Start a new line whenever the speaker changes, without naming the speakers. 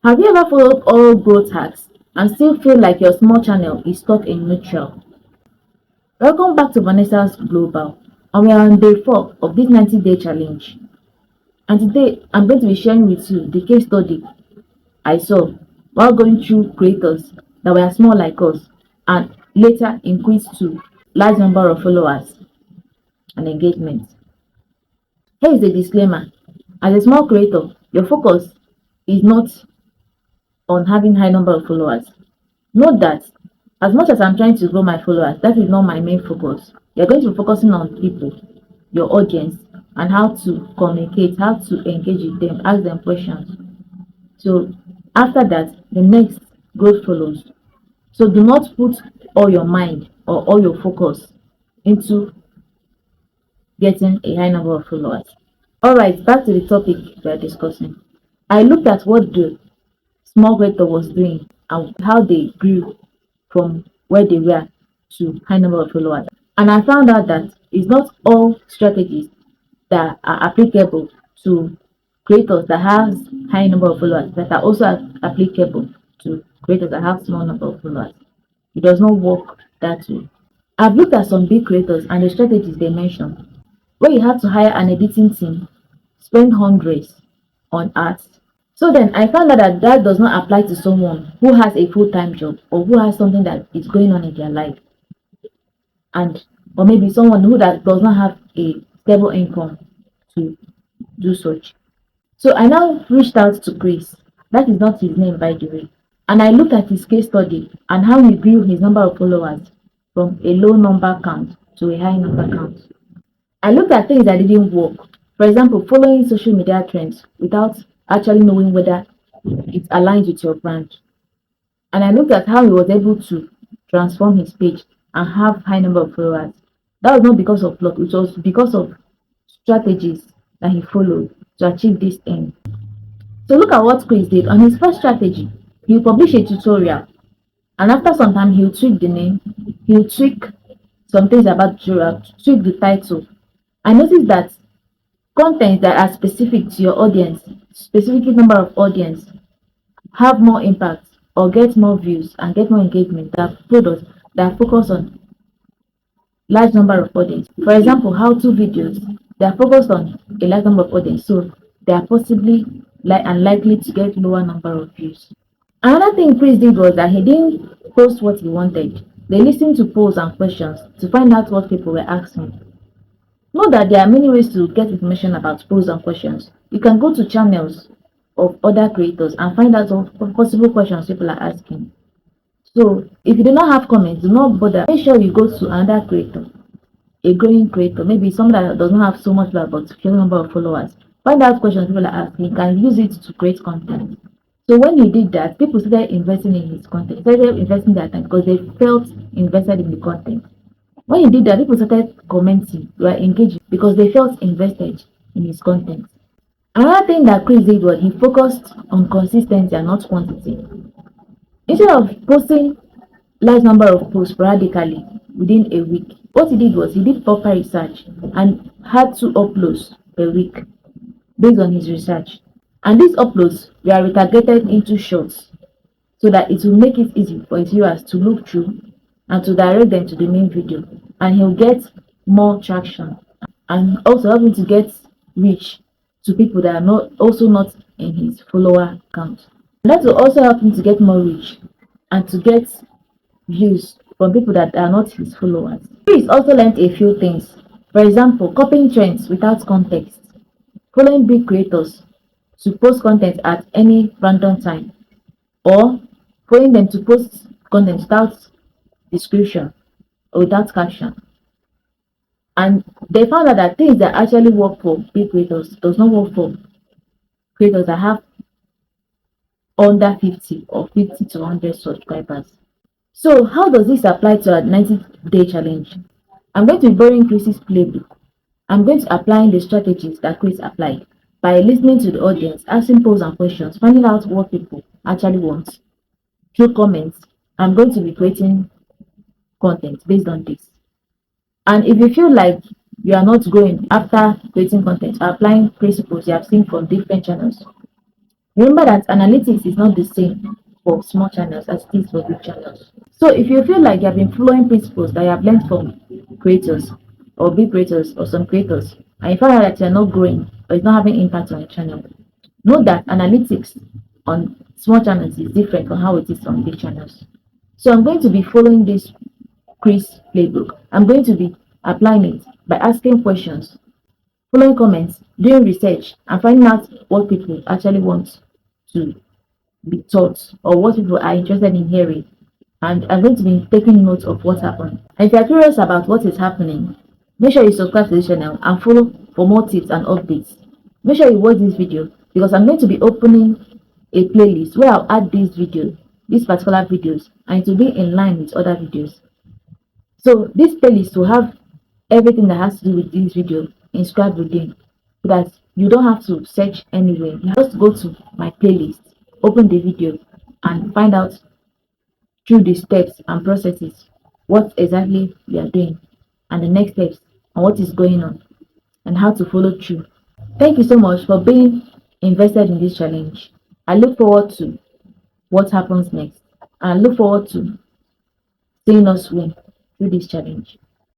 Have you ever followed all growth hacks and still feel like your small channel is stuck in neutral? Welcome back to Vanessa's Global, and we are on day 4 of this 90-day challenge. And today I'm going to be sharing with you the case study I saw while going through creators that were small like us and later increased to large number of followers and engagement. Here is a disclaimer. As a small creator, your focus is not on having high number of followers. Note that as much as I'm trying to grow my followers, that is not my main focus. You're going to be focusing on people, your audience, and how to communicate, how to engage with them, ask them questions. So after that, the next growth follows. So do not put all your mind or all your focus into getting a high number of followers. Alright, back to the topic we are discussing. I looked at what the small creator was doing and how they grew from where they were to high number of followers. And I found out that it's not all strategies that are applicable to creators that have high number of followers that are also applicable to creators that have small number of followers. It does not work that way. I've looked at some big creators and the strategies they mentioned, where you have to hire an editing team, spend hundreds on ads. So then I found out that that does not apply to someone who has a full-time job or who has something that is going on in their life, and or maybe someone who does not have a stable income to do such. So I now reached out to Chris. That is not his name, by the way. And I looked at his case study and how he grew his number of followers from a low number count to a high number count. I looked at things that didn't work. For example, following social media trends without actually knowing whether it aligns with your brand. And I looked at how he was able to transform his page and have high number of followers. That was not because of luck, it was because of strategies that he followed to achieve this end. So look at what Chris did. On his first strategy, he'll publish a tutorial, and after some time he'll tweak the name, he'll tweak some things about the tutorial, tweak the title. I noticed that content that are specific to your audience, specific number of audience, have more impact or get more views and get more engagement than products that focus on large number of audience. For example, how-to videos, they are focused on a large number of audience, so they are possibly unlikely to get lower number of views. Another thing Chris did was that he didn't post what he wanted. They listened to polls and questions to find out what people were asking. Know that there are many ways to get information about polls and questions. You can go to channels of other creators and find out what possible questions people are asking. So if you do not have comments, do not bother. Make sure you go to another creator, a growing creator, maybe someone that does not have so much but few number of followers. Find out questions people are asking. You can use it to create content. So when he did that, people started investing in his content, started investing their time because they felt invested in the content. When he did that, people started commenting, were engaging because they felt invested in his content. Another thing that Chris did was he focused on consistency and not quantity. Instead of posting large number of posts sporadically within a week, what he did was he did proper research and had 2 uploads per week based on his research. And these uploads were retargeted into shorts so that it will make it easy for his viewers to look through and to direct them to the main video, and he'll get more traction and also help him to get reach to people that are not in his follower count. And that will also help him to get more reach and to get views from people that are not his followers. He's also learned a few things. For example, copying trends without context, following big creators to post content at any random time, or following them to post content without description or without caption. And they found out that things that actually work for big creators does not work for creators that have under 50 or 50 to 100 subscribers. So how does this apply to our 90-day challenge? I'm going to be borrowing Chris's playbook. I'm going to apply the strategies that Chris applied by listening to the audience, asking polls and questions, finding out what people actually want. Through comments, I'm going to be creating content based on this. And if you feel like you are not growing after creating content or applying principles you have seen from different channels, Remember that analytics is not the same for small channels as it is for big channels. So if you feel like you have been following principles that you have learned from creators or big creators or some creators, and you find out that you're not growing or it's not having impact on your channel, know that analytics on small channels is different from how it is on big channels. So I'm going to be following this Chris playbook. I'm going to be applying it by asking questions, following comments, doing research, and finding out what people actually want to be taught or what people are interested in hearing. And I'm going to be taking note of what happened. And if you're curious about what is happening, make sure you subscribe to this channel and follow for more tips and updates. Make sure you watch this video because I'm going to be opening a playlist where I'll add these particular videos, and it will be in line with other videos. So this playlist will have everything that has to do with this video inscribed within, so that you don't have to search anywhere. You just go to my playlist, open the video, and find out through the steps and processes what exactly we are doing, and the next steps, and what is going on, and how to follow through. Thank you so much for being invested in this challenge. I look forward to what happens next, and I look forward to seeing us win through this challenge.